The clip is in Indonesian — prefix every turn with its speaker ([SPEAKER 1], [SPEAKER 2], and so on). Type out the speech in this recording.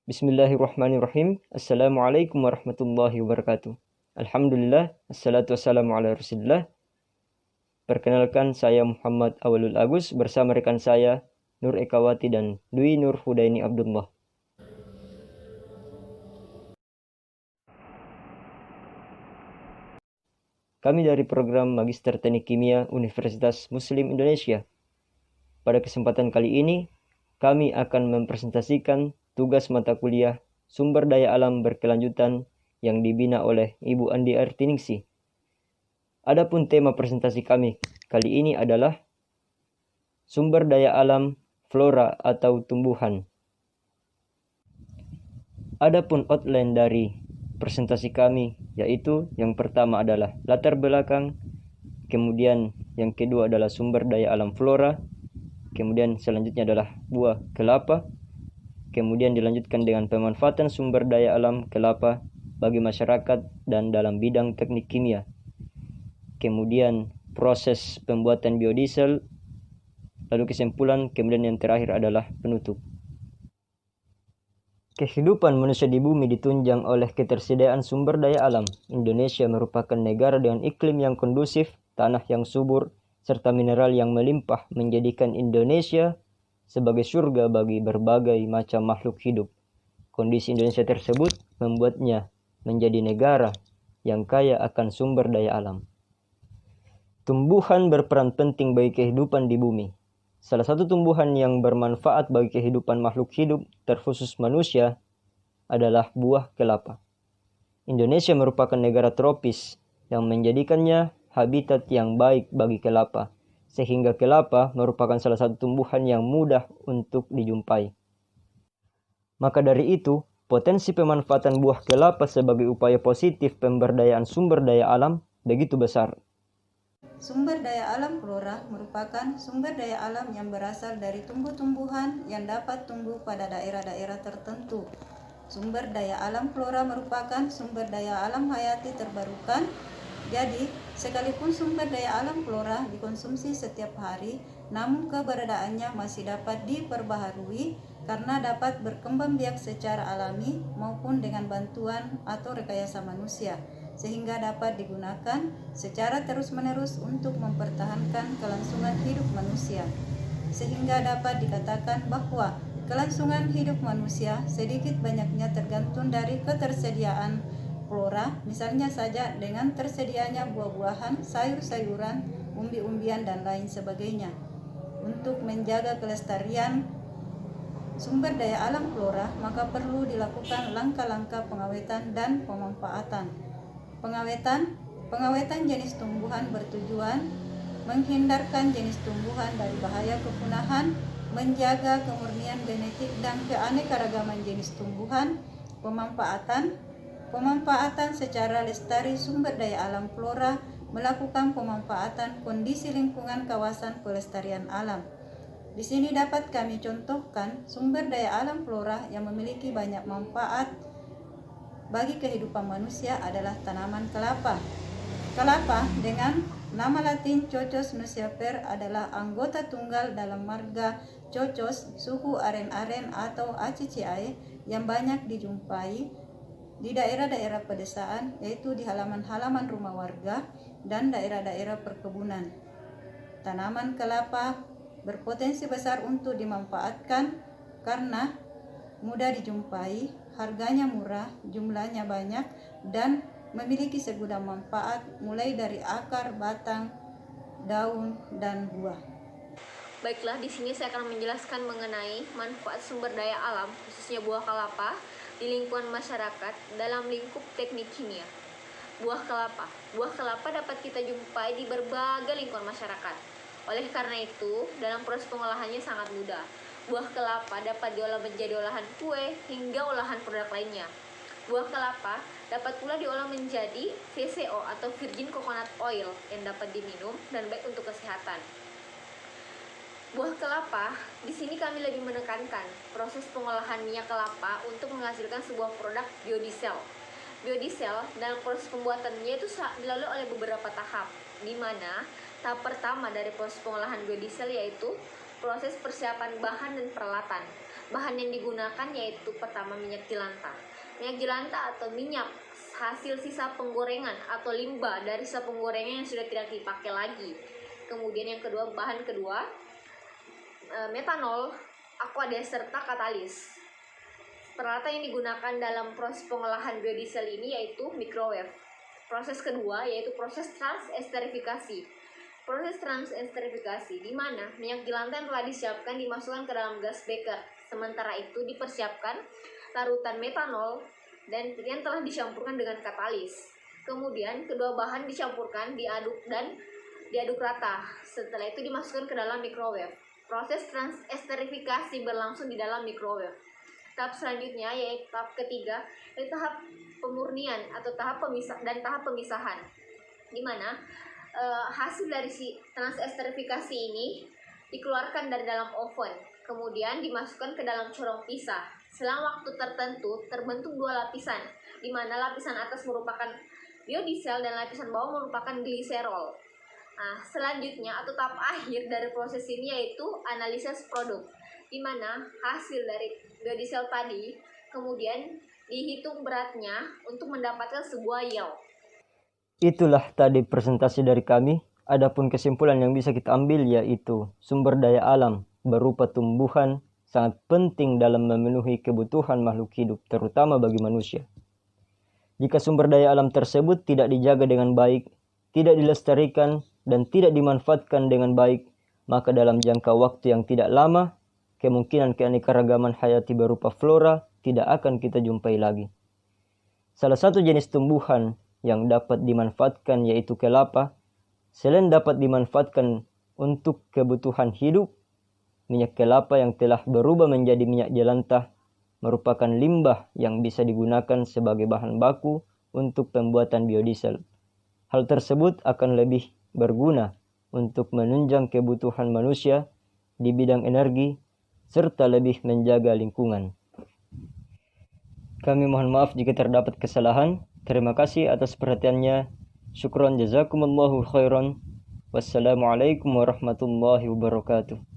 [SPEAKER 1] Bismillahirrahmanirrahim. Assalamualaikum warahmatullahi wabarakatuh. Alhamdulillah, assalatu wassalamu ala rasulillah. Perkenalkan, saya Muhammad Awalul Agus bersama rekan saya Nur Ekawati dan Dwi Nur Hudaini Abdullah. Kami dari program Magister Teknik Kimia Universitas Muslim Indonesia. Pada kesempatan kali ini, kami akan mempresentasikan tugas mata kuliah Sumber Daya Alam Berkelanjutan yang dibina oleh Ibu Andi Artiningsi. Adapun tema presentasi kami kali ini adalah Sumber Daya Alam Flora atau Tumbuhan. Adapun outline dari presentasi kami yaitu yang pertama adalah latar belakang, kemudian yang kedua adalah sumber daya alam flora, kemudian selanjutnya adalah buah kelapa, kemudian dilanjutkan dengan pemanfaatan sumber daya alam kelapa bagi masyarakat dan dalam bidang teknik kimia. Kemudian proses pembuatan biodiesel, lalu kesimpulan, kemudian yang terakhir adalah penutup. Kehidupan manusia di bumi ditunjang oleh ketersediaan sumber daya alam. Indonesia merupakan negara dengan iklim yang kondusif, tanah yang subur, serta mineral yang melimpah menjadikan Indonesia sebagai surga bagi berbagai macam makhluk hidup. Kondisi Indonesia tersebut membuatnya menjadi negara yang kaya akan sumber daya alam. Tumbuhan berperan penting bagi kehidupan di bumi. Salah satu tumbuhan yang bermanfaat bagi kehidupan makhluk hidup, terkhusus manusia, adalah buah kelapa. Indonesia merupakan negara tropis yang menjadikannya habitat yang baik bagi kelapa, sehingga kelapa merupakan salah satu tumbuhan yang mudah untuk dijumpai. Maka dari itu, potensi pemanfaatan buah kelapa sebagai upaya positif pemberdayaan sumber daya alam begitu besar.
[SPEAKER 2] Sumber daya alam flora merupakan sumber daya alam yang berasal dari tumbuh-tumbuhan yang dapat tumbuh pada daerah-daerah tertentu. Sumber daya alam flora merupakan sumber daya alam hayati terbarukan. Jadi, sekalipun sumber daya alam flora dikonsumsi setiap hari, namun keberadaannya masih dapat diperbaharui karena dapat berkembang biak secara alami maupun dengan bantuan atau rekayasa manusia, sehingga dapat digunakan secara terus-menerus untuk mempertahankan kelangsungan hidup manusia. Sehingga dapat dikatakan bahwa kelangsungan hidup manusia sedikit banyaknya tergantung dari ketersediaan flora, misalnya saja dengan tersedianya buah-buahan, sayur-sayuran, umbi-umbian, dan lain sebagainya. Untuk menjaga kelestarian sumber daya alam flora, maka perlu dilakukan langkah-langkah pengawetan dan pemanfaatan. Pengawetan jenis tumbuhan bertujuan menghindarkan jenis tumbuhan dari bahaya kepunahan, menjaga kemurnian genetik dan keanekaragaman jenis tumbuhan. Pemanfaatan secara lestari sumber daya alam flora, melakukan pemanfaatan kondisi lingkungan kawasan pelestarian alam. Di sini dapat kami contohkan sumber daya alam flora yang memiliki banyak manfaat bagi kehidupan manusia adalah tanaman kelapa. Kelapa dengan nama latin Cocos nucifer adalah anggota tunggal dalam marga Cocos suku aren-aren atau Acicae yang banyak dijumpai di daerah-daerah pedesaan, yaitu di halaman-halaman rumah warga dan daerah-daerah perkebunan. Tanaman kelapa berpotensi besar untuk dimanfaatkan karena mudah dijumpai, harganya murah, jumlahnya banyak, dan memiliki segudang manfaat mulai dari akar, batang, daun, dan buah.
[SPEAKER 3] Baiklah, di sini saya akan menjelaskan mengenai manfaat sumber daya alam, khususnya buah kelapa, di lingkungan masyarakat dalam lingkup teknik kimia. Buah kelapa dapat kita jumpai di berbagai lingkungan masyarakat. Oleh karena itu, dalam proses pengolahannya sangat mudah. Buah kelapa dapat diolah menjadi olahan kue hingga olahan produk lainnya. Buah kelapa dapat pula diolah menjadi VCO atau virgin coconut oil yang dapat diminum dan baik untuk kesehatan. Buah kelapa, di sini kami lebih menekankan proses pengolahan minyak kelapa untuk menghasilkan sebuah produk biodiesel. Biodiesel dalam proses pembuatannya itu dilalui oleh beberapa tahap, di mana tahap pertama dari proses pengolahan biodiesel yaitu Proses persiapan bahan dan peralatan. Bahan yang digunakan yaitu pertama minyak jelantah. Minyak jelantah atau minyak hasil sisa penggorengan atau limbah dari sisa penggorengan yang sudah tidak dipakai lagi. Kemudian yang kedua, bahan kedua, metanol, aqua serta katalis. Peralatan yang digunakan dalam proses pengolahan biodiesel ini yaitu microwave. Proses kedua yaitu proses transesterifikasi. Proses transesterifikasi di mana minyak jelantah yang telah disiapkan dimasukkan ke dalam gas beker. Sementara itu dipersiapkan larutan metanol dan yang telah dicampurkan dengan katalis. Kemudian kedua bahan dicampurkan, diaduk rata. Setelah itu dimasukkan ke dalam microwave. Proses transesterifikasi berlangsung di dalam microwave. Tahap selanjutnya yaitu tahap ketiga, yaitu tahap pemurnian atau tahap pemisahan, di mana hasil dari si transesterifikasi ini dikeluarkan dari dalam oven, kemudian dimasukkan ke dalam corong pisah. Selang waktu tertentu terbentuk dua lapisan, di mana lapisan atas merupakan biodiesel dan lapisan bawah merupakan gliserol. Nah, selanjutnya atau tahap akhir dari proses ini yaitu analisis produk, di mana hasil dari biodiesel tadi kemudian dihitung beratnya untuk mendapatkan sebuah yield.
[SPEAKER 1] Itulah tadi presentasi dari kami. Adapun kesimpulan yang bisa kita ambil yaitu sumber daya alam berupa tumbuhan sangat penting dalam memenuhi kebutuhan makhluk hidup, terutama bagi manusia. Jika sumber daya alam tersebut tidak dijaga dengan baik, tidak dilestarikan, dan tidak dimanfaatkan dengan baik, maka dalam jangka waktu yang tidak lama, kemungkinan keanekaragaman hayati berupa flora tidak akan kita jumpai lagi. Salah satu jenis tumbuhan yang dapat dimanfaatkan yaitu kelapa. Selain dapat dimanfaatkan untuk kebutuhan hidup, minyak kelapa yang telah berubah menjadi minyak jelantah merupakan limbah yang bisa digunakan sebagai bahan baku untuk pembuatan biodiesel. Hal tersebut akan lebih berguna untuk menunjang kebutuhan manusia di bidang energi serta lebih menjaga lingkungan. Kami mohon maaf jika terdapat kesalahan. Terima kasih atas perhatiannya. Syukran jazakumullahu khairan. Wassalamualaikum warahmatullahi wabarakatuh.